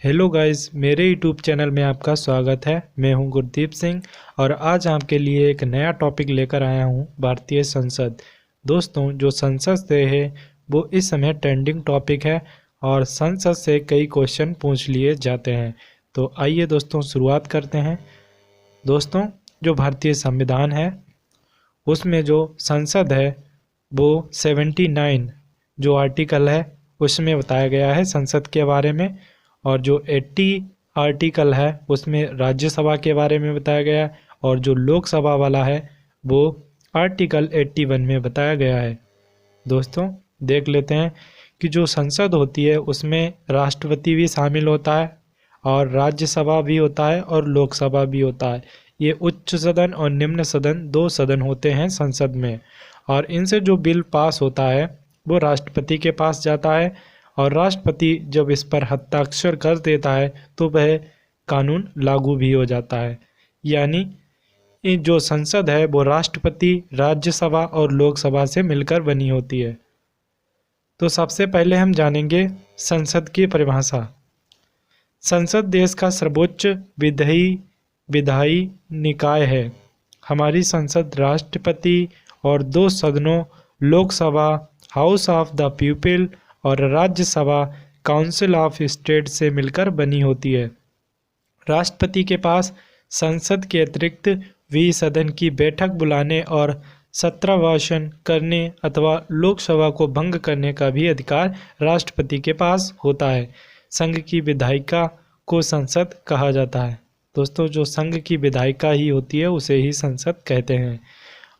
Hello guys, मेरे YouTube channel में आपका स्वागत है। मैं हूं गुरदीप सिंह और आज आपके लिए एक नया टॉपिक लेकर आया हूं, भारतीय संसद। दोस्तों, जो संसद से है वो इस समय ट्रेंडिंग टॉपिक है और संसद से कई क्वेश्चन पूछ लिए जाते हैं। तो आइए दोस्तों शुरुआत करते हैं। दोस्तों, जो भारतीय संविधान है उसमें जो संसद है वो 79 जो आर्टिकल है उसमें बताया गया है संसद के बारे में, और जो 80 आर्टिकल है उसमें राज्यसभा के बारे में बताया गया है, और जो लोकसभा वाला है वो आर्टिकल 81 में बताया गया है। दोस्तों, देख लेते हैं कि जो संसद होती है उसमें राष्ट्रपति भी शामिल होता है और राज्यसभा भी होता है और लोकसभा भी होता है। ये उच्च सदन और निम्न सदन दो सदन होते हैं संसद में, और इनसे जो बिल पास होता है वो राष्ट्रपति के पास जाता है, और राष्ट्रपति जब इस पर हस्ताक्षर कर देता है तो वह कानून लागू भी हो जाता है। यानी ये जो संसद है वो राष्ट्रपति, राज्यसभा और लोकसभा से मिलकर बनी होती है। तो सबसे पहले हम जानेंगे संसद की परिभाषा। संसद देश का सर्वोच्च विधायी निकाय है। हमारी संसद राष्ट्रपति और दो सदनों, Lok Sabha house of the people और राज्यसभा काउंसिल ऑफ स्टेट से मिलकर बनी होती है। राष्ट्रपति के पास संसद के अतिरिक्त भी सदन की बैठक बुलाने और सत्रावसान करने अथवा लोकसभा को भंग करने का भी अधिकार राष्ट्रपति के पास होता है। संघ की विधायिका को संसद कहा जाता है। दोस्तों, जो संघ की विधायिका ही होती है उसे ही संसद कहते हैं।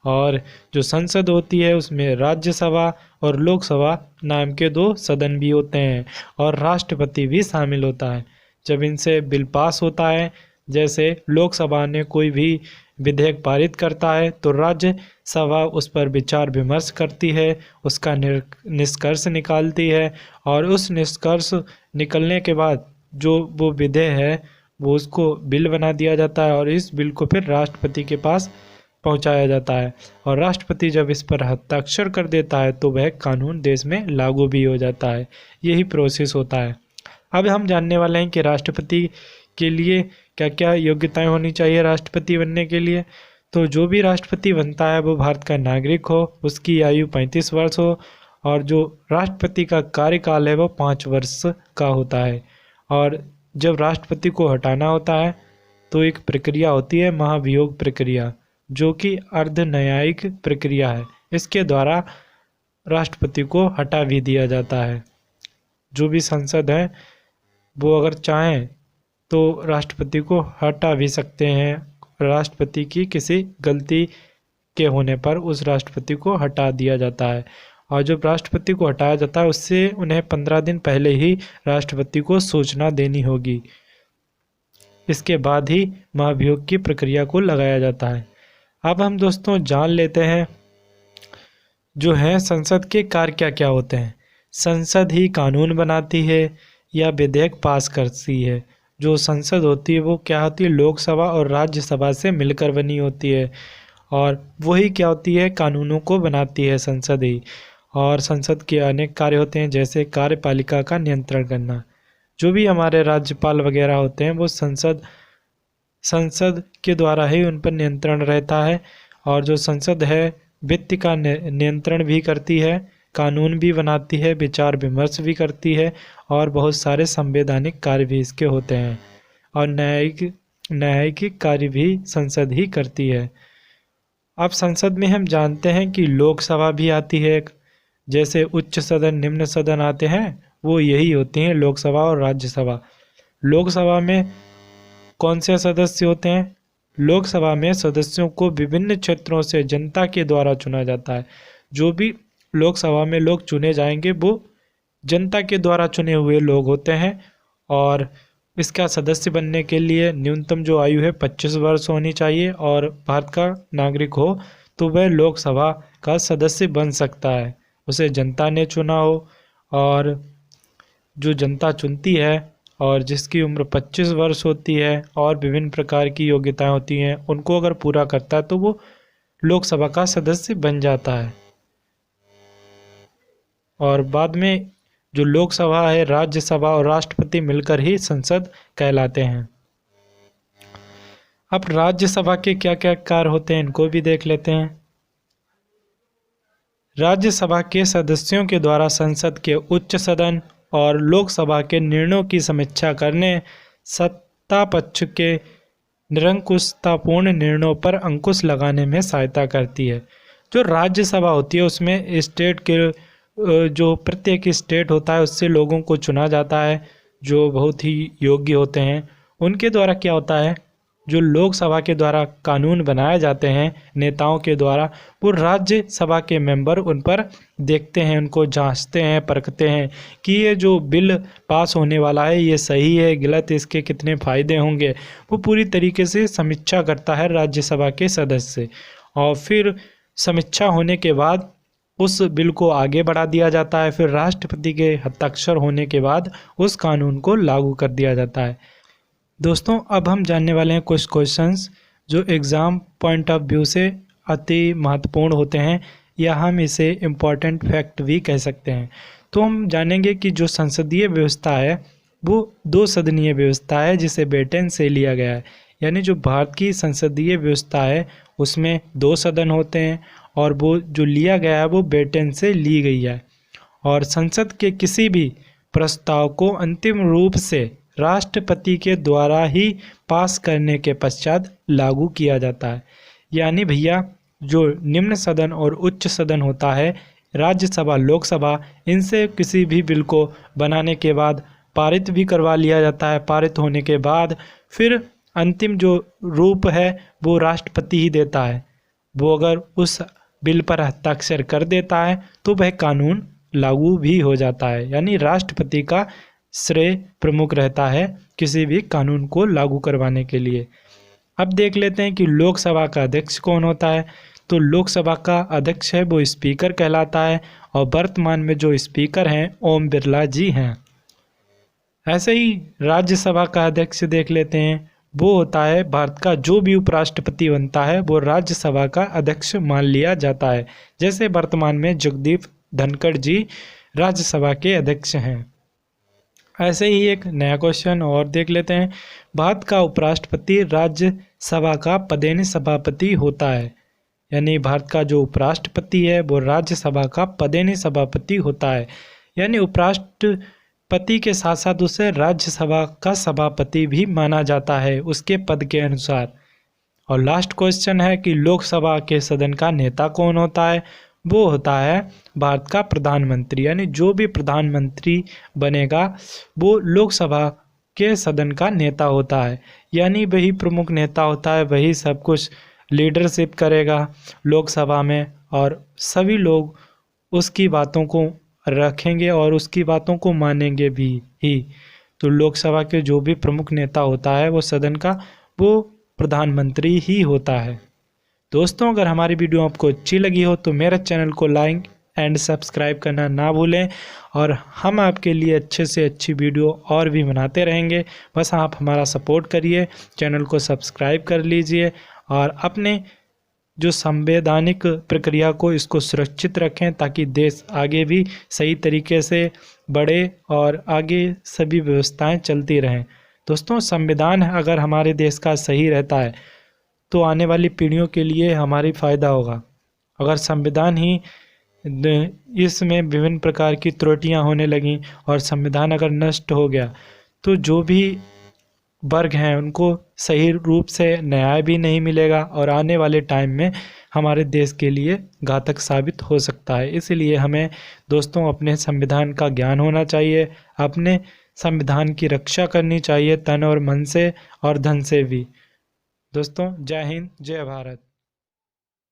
और जो संसद होती है उसमें राज्यसभा और लोकसभा नाम के दो सदन भी होते हैं और राष्ट्रपति भी शामिल होता है। जब इनसे बिल पास होता है, जैसे लोकसभा ने कोई भी विधेयक पारित करता है तो राज्यसभा उस पर विचार विमर्श करती है, उसका निष्कर्ष निकालती है, और उस निष्कर्ष निकलने के बाद जो वो विधेयक है वो उसको बिल बना दिया जाता है और इस बिल को फिर राष्ट्रपति के पास पहुंचाया जाता है, और राष्ट्रपति जब इस पर हस्ताक्षर कर देता है तो वह कानून देश में लागू भी हो जाता है। यही प्रोसेस होता है। अब हम जानने वाले हैं कि राष्ट्रपति के लिए क्या क्या योग्यताएं होनी चाहिए राष्ट्रपति बनने के लिए। तो जो भी राष्ट्रपति बनता है वो भारत का नागरिक हो, उसकी आयु 35 वर्ष हो, और जो राष्ट्रपति का कार्यकाल है वो 5 वर्ष का होता है। और जब राष्ट्रपति को हटाना होता है तो एक प्रक्रिया होती है, महाभियोग प्रक्रिया, जो कि अर्ध न्यायिक प्रक्रिया है। इसके द्वारा राष्ट्रपति को हटा भी दिया जाता है। जो भी संसद है वो अगर चाहें तो राष्ट्रपति को हटा भी सकते हैं। राष्ट्रपति की किसी गलती के होने पर उस राष्ट्रपति को हटा दिया जाता है, और जब राष्ट्रपति को हटाया जाता है उससे उन्हें 15 दिन पहले ही राष्ट्रपति को सूचना देनी होगी। इसके बाद ही महाभियोग की प्रक्रिया को लगाया जाता है। अब हम दोस्तों जान लेते हैं जो है संसद के कार्य क्या क्या होते हैं। संसद ही कानून बनाती है या विधेयक पास करती है। जो संसद होती है वो क्या होती है, लोकसभा और राज्यसभा से मिलकर बनी होती है, और वही क्या होती है, कानूनों को बनाती है संसद ही। और संसद के अनेक कार्य होते हैं, जैसे कार्यपालिका का नियंत्रण करना। जो भी हमारे राज्यपाल वगैरह होते हैं वो संसद के द्वारा ही उन पर नियंत्रण रहता है। और जो संसद है वित्त का नियंत्रण भी करती है, कानून भी बनाती है, विचार विमर्श भी करती है, और बहुत सारे संवैधानिक कार्य भी इसके होते हैं, और न्यायिक कार्य भी संसद ही करती है। अब संसद में हम जानते हैं कि लोकसभा भी आती है। जैसे उच्च सदन, निम्न सदन आते हैं, वो यही होती हैं, लोकसभा और राज्यसभा। लोकसभा में कौन से सदस्य होते हैं? लोकसभा में सदस्यों को विभिन्न क्षेत्रों से जनता के द्वारा चुना जाता है। जो भी लोकसभा में लोग चुने जाएंगे वो जनता के द्वारा चुने हुए लोग होते हैं, और इसका सदस्य बनने के लिए न्यूनतम जो आयु है 25 वर्ष होनी चाहिए, और भारत का नागरिक हो तो वह लोकसभा का सदस्य बन सकता है। उसे जनता ने चुना हो, और जो जनता चुनती है और जिसकी उम्र 25 वर्ष होती है और विभिन्न प्रकार की योग्यताएं होती हैं, उनको अगर पूरा करता है तो वो लोकसभा का सदस्य बन जाता है। और बाद में जो लोकसभा है, राज्यसभा और राष्ट्रपति मिलकर ही संसद कहलाते हैं। अब राज्यसभा के क्या क्या कार्य होते हैं इनको भी देख लेते हैं। राज्यसभा के सदस्यों के द्वारा संसद के उच्च सदन और लोकसभा के निर्णयों की समीक्षा करने, सत्ता पक्ष के निरंकुशतापूर्ण निर्णयों पर अंकुश लगाने में सहायता करती है। जो राज्यसभा होती है उसमें स्टेट के जो प्रत्येक स्टेट होता है उससे लोगों को चुना जाता है जो बहुत ही योग्य होते हैं। उनके द्वारा क्या होता है, जो लोकसभा के द्वारा कानून बनाए जाते हैं नेताओं के द्वारा, वो राज्यसभा के मेंबर उन पर देखते हैं, उनको जांचते हैं, परखते हैं कि ये जो बिल पास होने वाला है ये सही है, गलत, इसके कितने फ़ायदे होंगे। वो पूरी तरीके से समीक्षा करता है राज्यसभा के सदस्य, और फिर समीक्षा होने के बाद उस बिल को आगे बढ़ा दिया जाता है। फिर राष्ट्रपति के हस्ताक्षर होने के बाद उस कानून को लागू कर दिया जाता है। दोस्तों, अब हम जानने वाले हैं कुछ क्वेश्चंस जो एग्ज़ाम पॉइंट ऑफ व्यू से अति महत्वपूर्ण होते हैं, या हम इसे इम्पॉर्टेंट फैक्ट भी कह सकते हैं। तो हम जानेंगे कि जो संसदीय व्यवस्था है वो 2 सदनीय व्यवस्था है जिसे ब्रिटेन से लिया गया है। यानी जो भारत की संसदीय व्यवस्था है उसमें 2 सदन होते हैं, और वो जो लिया गया है वो ब्रिटेन से ली गई है। और संसद के किसी भी प्रस्ताव को अंतिम रूप से राष्ट्रपति के द्वारा ही पास करने के पश्चात लागू किया जाता है। यानी भैया, जो निम्न सदन और उच्च सदन होता है, राज्यसभा, लोकसभा, इनसे किसी भी बिल को बनाने के बाद पारित भी करवा लिया जाता है। पारित होने के बाद फिर अंतिम जो रूप है वो राष्ट्रपति ही देता है। वो अगर उस बिल पर हस्ताक्षर कर देता है तो वह कानून लागू भी हो जाता है। यानी राष्ट्रपति का श्रेय प्रमुख रहता है किसी भी कानून को लागू करवाने के लिए। अब देख लेते हैं कि लोकसभा का अध्यक्ष कौन होता है। तो लोकसभा का अध्यक्ष है वो स्पीकर कहलाता है, और वर्तमान में जो स्पीकर हैं ओम बिरला जी हैं। ऐसे ही राज्यसभा का अध्यक्ष देख लेते हैं, वो होता है भारत का जो भी उपराष्ट्रपति बनता है वो राज्यसभा का अध्यक्ष मान लिया जाता है। जैसे वर्तमान में जगदीप धनखड़ जी राज्यसभा के अध्यक्ष हैं। ऐसे ही एक नया क्वेश्चन और देख लेते हैं। भारत का उपराष्ट्रपति राज्यसभा का पदेन सभापति होता है। यानी भारत का जो उपराष्ट्रपति है वो राज्यसभा का पदेन सभापति होता है। यानी उपराष्ट्रपति के साथ साथ उसे राज्यसभा का सभापति भी माना जाता है उसके पद के अनुसार। और लास्ट क्वेश्चन है कि लोकसभा के सदन का नेता कौन होता है। वो होता है भारत का प्रधानमंत्री। यानी जो भी प्रधानमंत्री बनेगा वो लोकसभा के सदन का नेता होता है। यानी वही प्रमुख नेता होता है, वही सब कुछ लीडरशिप करेगा लोकसभा में, और सभी लोग उसकी बातों को रखेंगे और उसकी बातों को मानेंगे भी ही। तो लोकसभा के जो भी प्रमुख नेता होता है वो सदन का, वो प्रधानमंत्री ही होता है। दोस्तों, अगर हमारी वीडियो आपको अच्छी लगी हो तो मेरे चैनल को लाइक एंड सब्सक्राइब करना ना भूलें, और हम आपके लिए अच्छे से अच्छी वीडियो और भी बनाते रहेंगे। बस आप हमारा सपोर्ट करिए, चैनल को सब्सक्राइब कर लीजिए, और अपने जो संवैधानिक प्रक्रिया को इसको सुरक्षित रखें ताकि देश आगे भी सही तरीके से बढ़े और आगे सभी व्यवस्थाएं चलती रहें। दोस्तों, संविधान अगर हमारे देश का सही रहता है तो आने वाली पीढ़ियों के लिए हमारी फ़ायदा होगा। अगर संविधान ही इसमें विभिन्न प्रकार की त्रुटियां होने लगीं और संविधान अगर नष्ट हो गया तो जो भी वर्ग हैं उनको सही रूप से न्याय भी नहीं मिलेगा, और आने वाले टाइम में हमारे देश के लिए घातक साबित हो सकता है। इसलिए हमें दोस्तों अपने संविधान का ज्ञान होना चाहिए, अपने संविधान की रक्षा करनी चाहिए तन और मन से और धन से भी। दोस्तों, जय हिंद, जय भारत।